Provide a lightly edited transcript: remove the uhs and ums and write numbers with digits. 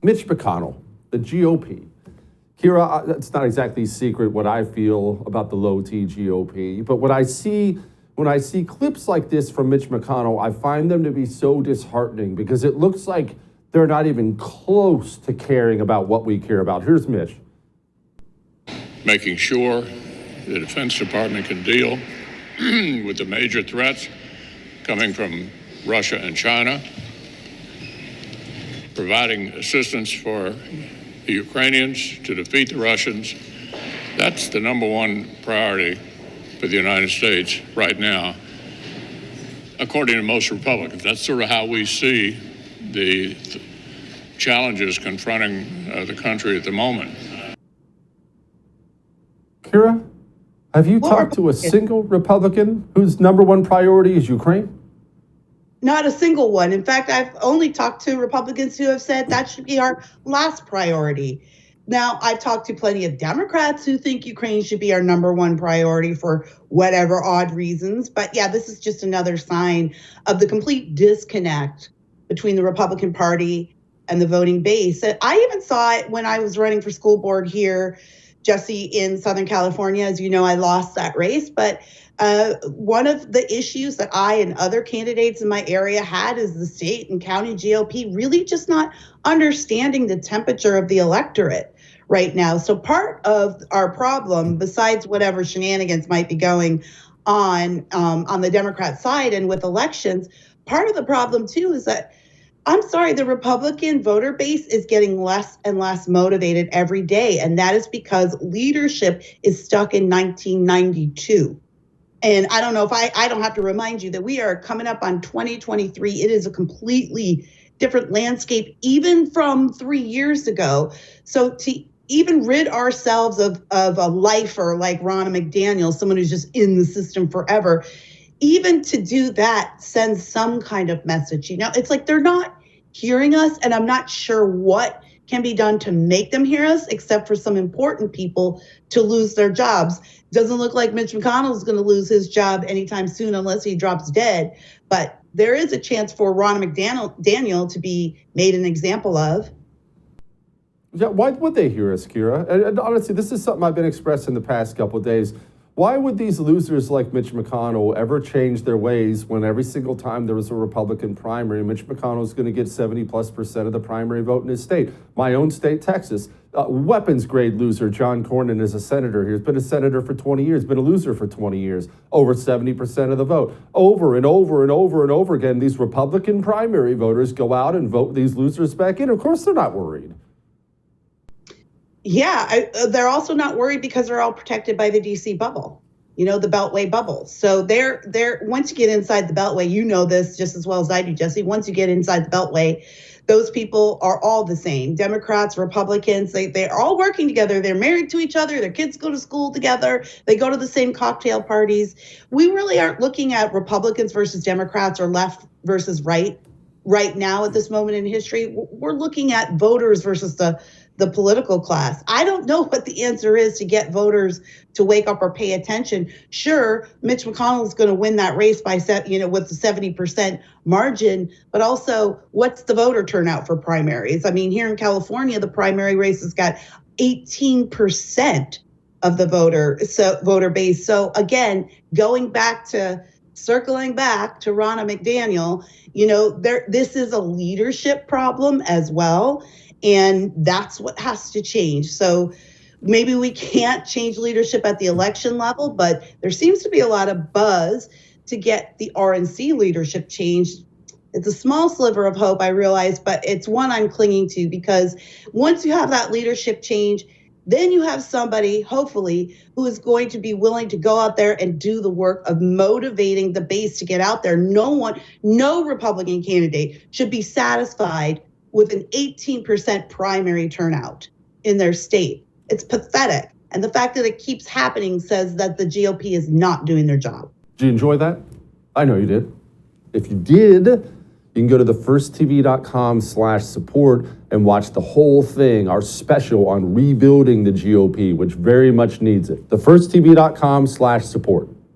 Mitch McConnell, the GOP. Kira, it's not exactly a secret what I feel about the low T GOP, but when I see clips like this from Mitch McConnell, I find them to be so disheartening because it looks like they're not even close to caring about what we care about. Here's Mitch. Making sure the Defense Department can deal with the major threats coming from Russia and China, providing assistance for the Ukrainians to defeat the Russians. That's the number one priority for the United States right now, according to most Republicans. That's sort of how we see the challenges confronting the country at the moment. Kira, have you talked to a single Republican whose number one priority is Ukraine? Not a single one. In fact, I've only talked to Republicans who have said that should be our last priority. Now, I've talked to plenty of Democrats who think Ukraine should be our number one priority for whatever odd reasons. But yeah, this is just another sign of the complete disconnect between the Republican Party and the voting base. I even saw it when I was running for school board here, Jesse, in Southern California. As you know, I lost that race, but one of the issues that I and other candidates in my area had is the state and county GOP really just not understanding the temperature of the electorate right now. So part of our problem, besides whatever shenanigans might be going on the Democrat side and with elections, part of the problem too is that, I'm sorry, the Republican voter base is getting less and less motivated every day. And that is because leadership is stuck in 1992. And I don't know if I don't have to remind you that we are coming up on 2023. It is a completely different landscape, even from 3 years ago. So to even rid ourselves of a lifer like Ronna McDaniel, someone who's just in the system forever, even to do that sends some kind of message. You know, it's like they're not hearing us, and I'm not sure what can be done to make them hear us, except for some important people to lose their jobs. Doesn't look like Mitch McConnell is going to lose his job anytime soon unless he drops dead. But there is a chance for Ronna McDaniel to be made an example of. Yeah, why would they hear us, Kira? And honestly, this is something I've been expressing the past couple of days. Why would these losers like Mitch McConnell ever change their ways when every single time there was a Republican primary, Mitch McConnell is going to get 70+% of the primary vote in his state? My own state, Texas. Weapons grade loser John Cornyn is a senator. He's been a senator for 20 years, been a loser for 20 years, over 70% of the vote. Over and over and over and over again, these Republican primary voters go out and vote these losers back in. Of course they're not worried. Yeah, they're also not worried because they're all protected by the DC bubble, you know, the Beltway bubble. So they're once you get inside the Beltway, you know this just as well as I do, Jesse. Once you get inside the Beltway, those people are all the same. Democrats, Republicans, they're all working together. They're married to each other. Their kids go to school together. They go to the same cocktail parties. We really aren't looking at Republicans versus Democrats or left versus right now at this moment in history. We're looking at voters versus the political class. I don't know what the answer is to get voters to wake up or pay attention. Sure, Mitch McConnell is going to win that race by with the 70% margin, but also what's the voter turnout for primaries? I mean, here in California, the primary race has got 18% of the voter base. So again, circling back to Ronna McDaniel, you know, this is a leadership problem as well. And that's what has to change. So maybe we can't change leadership at the election level, but there seems to be a lot of buzz to get the RNC leadership changed. It's a small sliver of hope, I realize, but it's one I'm clinging to, because once you have that leadership change, then you have somebody, hopefully, who is going to be willing to go out there and do the work of motivating the base to get out there. No Republican candidate should be satisfied with an 18% primary turnout in their state. It's pathetic. And the fact that it keeps happening says that the GOP is not doing their job. Did you enjoy that? I know you did. If you did, you can go to thefirsttv.com/support and watch the whole thing, our special on rebuilding the GOP, which very much needs it. Thefirsttv.com/support.